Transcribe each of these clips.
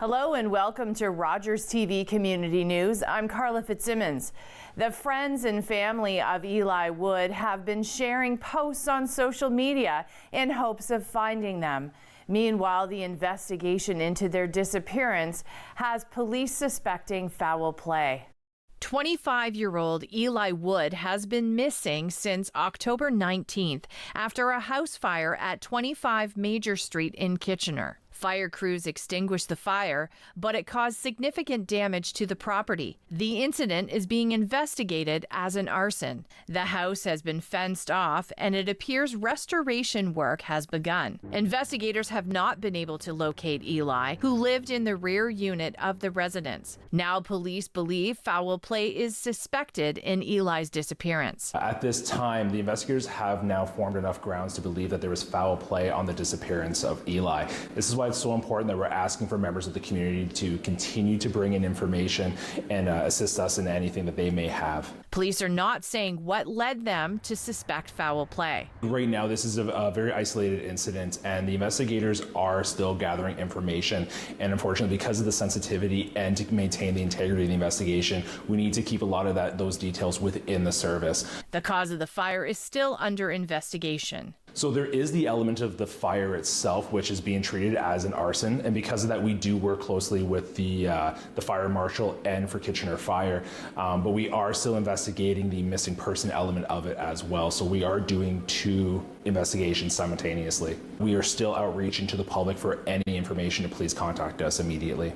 Hello and welcome to Rogers TV Community News. I'm Carla Fitzsimmons. The friends and family of Eli Wood have been sharing posts on social media in hopes of finding them. Meanwhile, the investigation into their disappearance has police suspecting foul play. 25-year-old Eli Wood has been missing since October 19th after a house fire at 25 Major Street in Kitchener. Fire crews extinguished the fire, but it caused significant damage to the property. The incident is being investigated as an arson. The house has been fenced off, and it appears restoration work has begun. Investigators have not been able to locate Eli, who lived in the rear unit of the residence. Now police believe foul play is suspected in Eli's disappearance. At this time, the investigators have now formed enough grounds to believe that there was foul play on the disappearance of Eli. This is why it's so important that we're asking for members of the community to continue to bring in information and assist us in anything that they may have. Police are not saying what led them to suspect foul play. Right now, this is a very isolated incident, and the investigators are still gathering information. And unfortunately, because of the sensitivity and to maintain the integrity of the investigation, we need to keep a lot of those details within the service. The cause of the fire is still under investigation. So there is the element of the fire itself, which is being treated as an arson, and because of that, we do work closely with the fire marshal and for Kitchener Fire, but we are still investigating the missing person element of it as well. So we are doing two investigations simultaneously. We are still outreaching to the public for any information to please contact us immediately.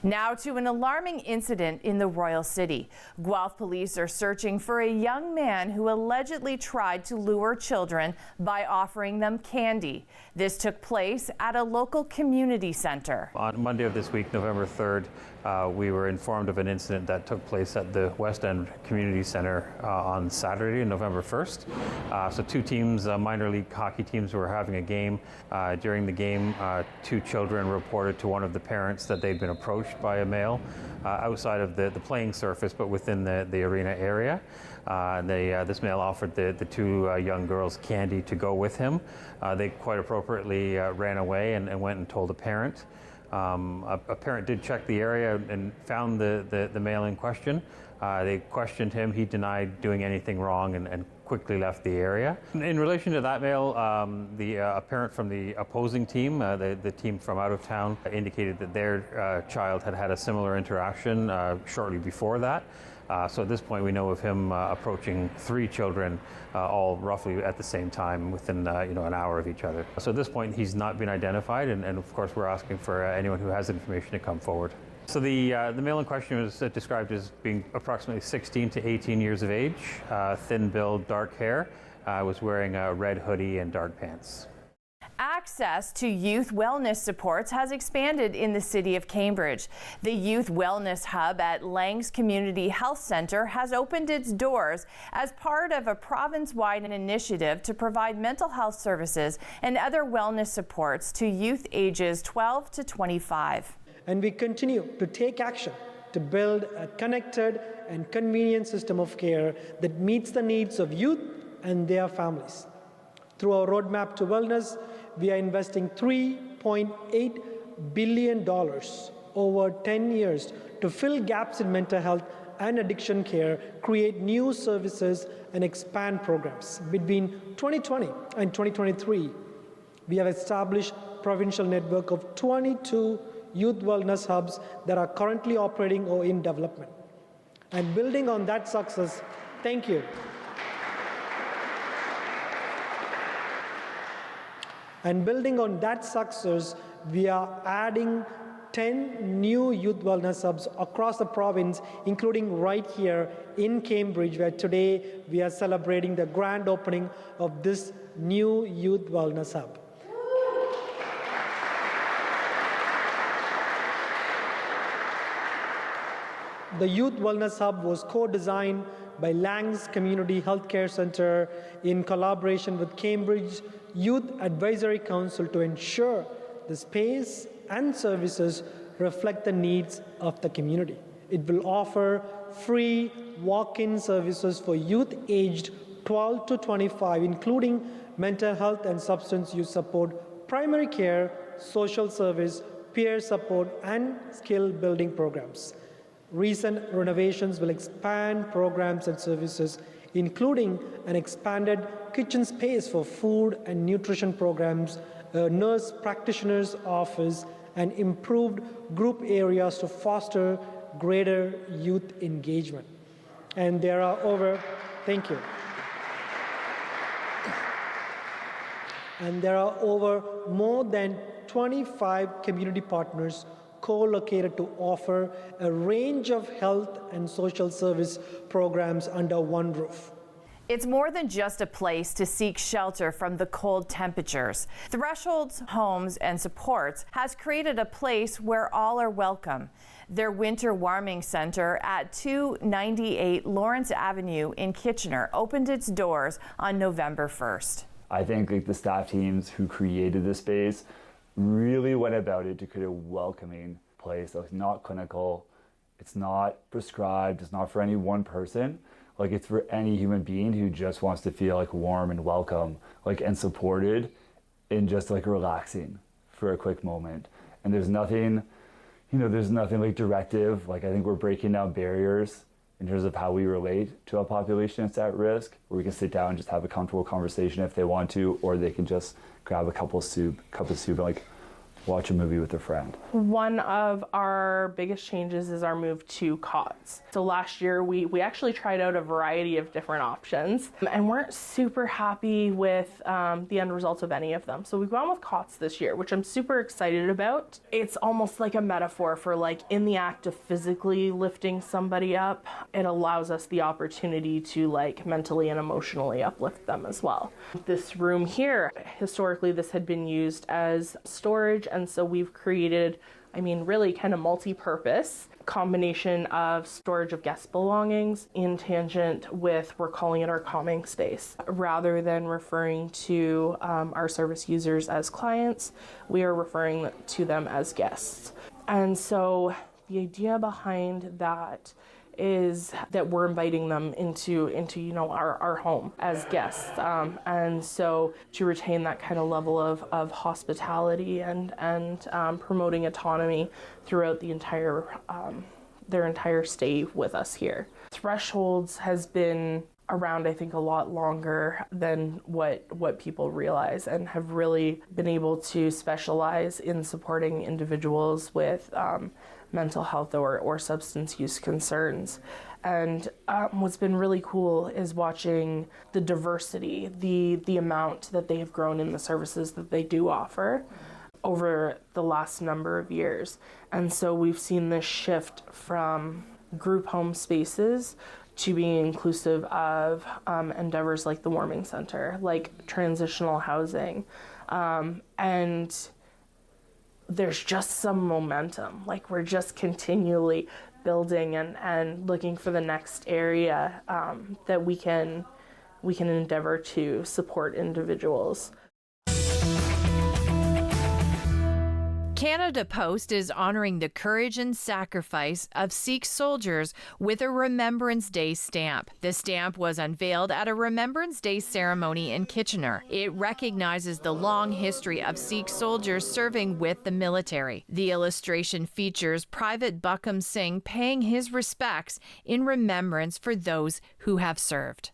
Now to an alarming incident in the Royal City. Guelph police are searching for a young man who allegedly tried to lure children by offering them candy. This took place at a local community center. On Monday of this week, November 3rd, we were informed of an incident that took place at the West End Community Center on Saturday, November 1st. So two teams, minor league hockey teams, were having a game. During the game, two children reported to one of the parents that they'd been approached by a male outside of the playing surface, but within the arena area. This male offered the two young girls candy to go with him. They quite appropriately ran away and went and told a parent. A parent did check the area and found the male in question. They questioned him. He denied doing anything wrong and quickly left the area. In relation to that male, a parent from the opposing team, the team from out of town, indicated that their child had a similar interaction shortly before that. So at this point, we know of him approaching three children, all roughly at the same time, within an hour of each other. So at this point, he's not been identified, and of course, we're asking for anyone who has information to come forward. So the male in question was described as being approximately 16 to 18 years of age, thin build, dark hair, was wearing a red hoodie and dark pants. Access to youth wellness supports has expanded in the city of Cambridge. The Youth Wellness Hub at Langs Community Health Centre has opened its doors as part of a province-wide initiative to provide mental health services and other wellness supports to youth ages 12 to 25. And we continue to take action to build a connected and convenient system of care that meets the needs of youth and their families. Through our Roadmap to Wellness, we are investing $3.8 billion over 10 years to fill gaps in mental health and addiction care, create new services, and expand programs. Between 2020 and 2023, we have established a provincial network of 22 youth wellness hubs that are currently operating or in development. And building on that success, thank you. And building on that success, we are adding 10 new youth wellness hubs across the province, including right here in Cambridge, where today we are celebrating the grand opening of this new youth wellness hub. The Youth Wellness Hub was co-designed by Langs Community Healthcare Centre in collaboration with Cambridge Youth Advisory Council to ensure the space and services reflect the needs of the community. It will offer free walk-in services for youth aged 12 to 25, including mental health and substance use support, primary care, social service, peer support, and skill building programs. Recent renovations will expand programs and services, including an expanded kitchen space for food and nutrition programs, a nurse practitioner's office, and improved group areas to foster greater youth engagement. And there are over more than 25 community partners co-located to offer a range of health and social service programs under one roof. It's more than just a place to seek shelter from the cold temperatures. Thresholds Homes and Supports has created a place where all are welcome. Their winter warming center at 298 Lawrence Avenue in Kitchener opened its doors on November 1st. I think the staff teams who created this space really went about it to create a welcoming place that's not clinical, it's not prescribed, it's not for any one person. It's for any human being who just wants to feel warm and welcome, and supported, and just relaxing for a quick moment. And there's nothing, directive. I think we're breaking down barriers in terms of how we relate to a population that's at risk, where we can sit down and just have a comfortable conversation if they want to, or they can just grab a cup of soup and watch a movie with a friend. One of our biggest changes is our move to cots. So last year we actually tried out a variety of different options and weren't super happy with the end results of any of them. So we've gone with cots this year, which I'm super excited about. It's almost like a metaphor for in the act of physically lifting somebody up, it allows us the opportunity to mentally and emotionally uplift them as well. This room here, historically this had been used as storage, and so we've created, really kind of multi-purpose combination of storage of guest belongings in tangent with, we're calling it our calming space. Rather than referring to our service users as clients, we are referring to them as guests. And so the idea behind that is that we're inviting them into our home as guests, and so to retain that kind of level of hospitality and promoting autonomy throughout the entire their entire stay with us here. Thresholds has been around, I think, a lot longer than what people realize, and have really been able to specialize in supporting individuals with mental health or substance use concerns. And what's been really cool is watching the diversity, the amount that they have grown in the services that they do offer over the last number of years. And so we've seen this shift from group home spaces to being inclusive of endeavors like the warming center, like transitional housing, and there's just some momentum. We're just continually building and looking for the next area that we can endeavor to support individuals. Canada Post is honoring the courage and sacrifice of Sikh soldiers with a Remembrance Day stamp. The stamp was unveiled at a Remembrance Day ceremony in Kitchener. It recognizes the long history of Sikh soldiers serving with the military. The illustration features Private Buckham Singh paying his respects in remembrance for those who have served.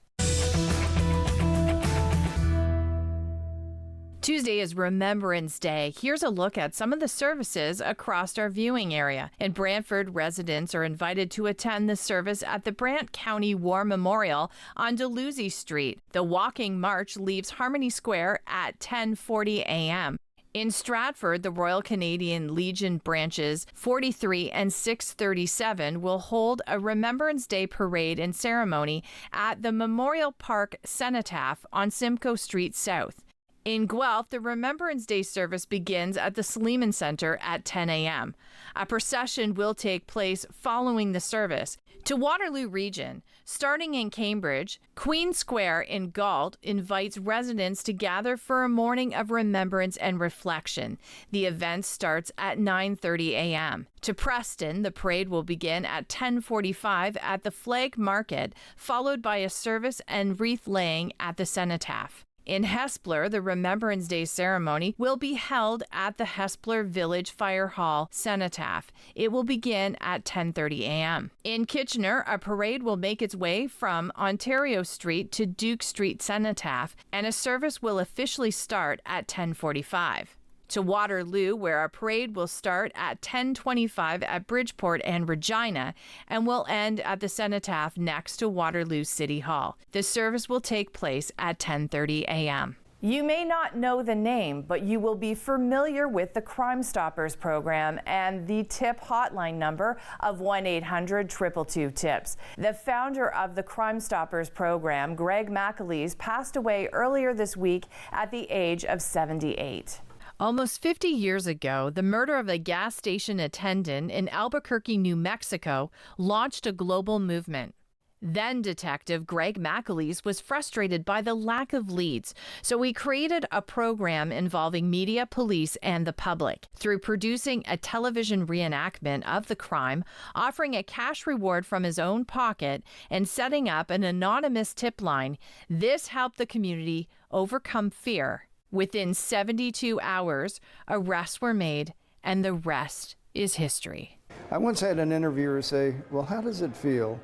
Tuesday is Remembrance Day. Here's a look at some of the services across our viewing area. In Brantford, residents are invited to attend the service at the Brant County War Memorial on Dalhousie Street. The walking march leaves Harmony Square at 10:40 a.m. In Stratford, the Royal Canadian Legion branches 43 and 637 will hold a Remembrance Day parade and ceremony at the Memorial Park Cenotaph on Simcoe Street South. In Guelph, the Remembrance Day service begins at the Sleeman Centre at 10 a.m. A procession will take place following the service. To Waterloo Region, starting in Cambridge, Queen Square in Galt invites residents to gather for a morning of remembrance and reflection. The event starts at 9:30 a.m. To Preston, the parade will begin at 10:45 at the Flag Market, followed by a service and wreath laying at the Cenotaph. In Hespeler, the Remembrance Day ceremony will be held at the Hespeler Village Fire Hall Cenotaph. It will begin at 10:30 a.m. In Kitchener, a parade will make its way from Ontario Street to Duke Street Cenotaph, and a service will officially start at 10:45. To Waterloo, where a parade will start at 10:25 at Bridgeport and Regina and will end at the Cenotaph next to Waterloo City Hall. The service will take place at 10:30 a.m. You may not know the name, but you will be familiar with the Crime Stoppers program and the tip hotline number of 1-800-222-TIPS. The founder of the Crime Stoppers program, Greg McAleese, passed away earlier this week at the age of 78. Almost 50 years ago, the murder of a gas station attendant in Albuquerque, New Mexico, launched a global movement. Then Detective Greg McAleese was frustrated by the lack of leads, so he created a program involving media, police, and the public. Through producing a television reenactment of the crime, offering a cash reward from his own pocket, and setting up an anonymous tip line, this helped the community overcome fear. Within 72 hours, arrests were made, and the rest is history. I once had an interviewer say, well, how does it feel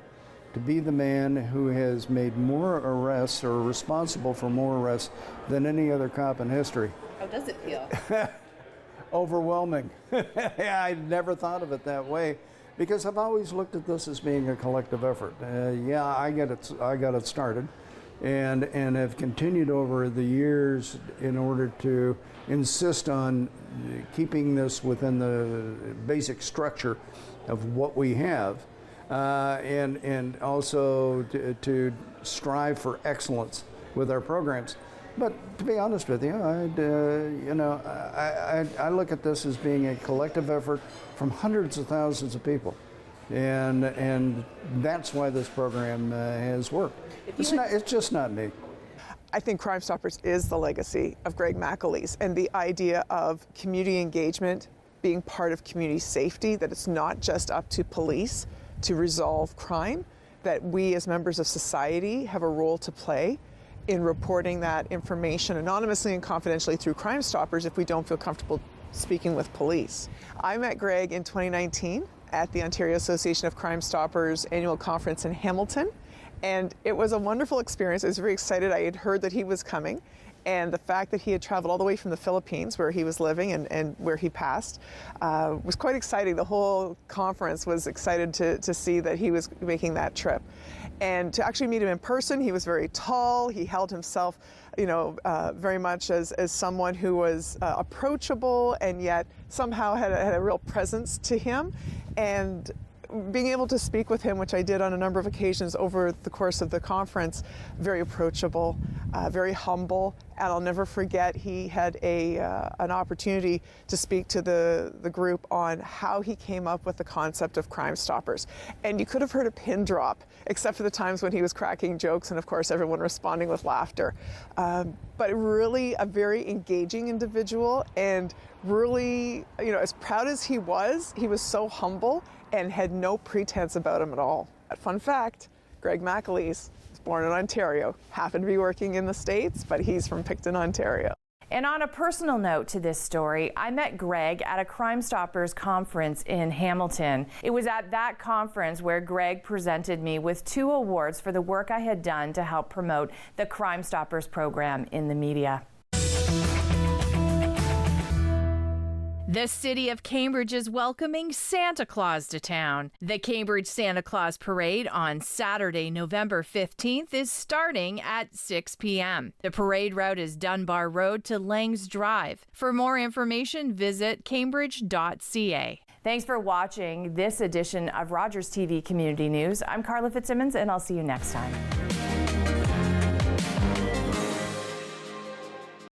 to be the man who has made more arrests or responsible for more arrests than any other cop in history? How does it feel? Overwhelming. I never thought of it that way because I've always looked at this as being a collective effort. I got it started. And have continued over the years in order to insist on keeping this within the basic structure of what we have, and also to strive for excellence with our programs. But to be honest with you, I look at this as being a collective effort from hundreds of thousands of people. And that's why this program has worked. It's just not me. I think Crime Stoppers is the legacy of Greg McAleese and the idea of community engagement being part of community safety, that it's not just up to police to resolve crime, that we as members of society have a role to play in reporting that information anonymously and confidentially through Crime Stoppers if we don't feel comfortable speaking with police. I met Greg in 2019 at the Ontario Association of Crime Stoppers annual conference in Hamilton. And it was a wonderful experience. I was very excited. I had heard that he was coming. And the fact that he had traveled all the way from the Philippines, where he was living and where he passed, was quite exciting. The whole conference was excited to see that he was making that trip. And to actually meet him in person, he was very tall. He held himself, very much as someone who was approachable and yet somehow had a real presence to him. And being able to speak with him, which I did on a number of occasions over the course of the conference, very approachable, very humble, and I'll never forget he had an opportunity to speak to the group on how he came up with the concept of Crime Stoppers. And you could have heard a pin drop, except for the times when he was cracking jokes and of course everyone responding with laughter. But really a very engaging individual, and really, as proud as he was so humble and had no pretense about him at all. Fun fact, Greg McAleese was born in Ontario, happened to be working in the States, but he's from Picton, Ontario. And on a personal note to this story, I met Greg at a Crime Stoppers conference in Hamilton. It was at that conference where Greg presented me with 2 awards for the work I had done to help promote the Crime Stoppers program in the media. The city of Cambridge is welcoming Santa Claus to town. The Cambridge Santa Claus Parade on Saturday, November 15th is starting at 6 p.m. The parade route is Dunbar Road to Langs Drive. For more information, visit cambridge.ca. Thanks for watching this edition of Rogers TV Community News. I'm Carla Fitzsimmons, and I'll see you next time.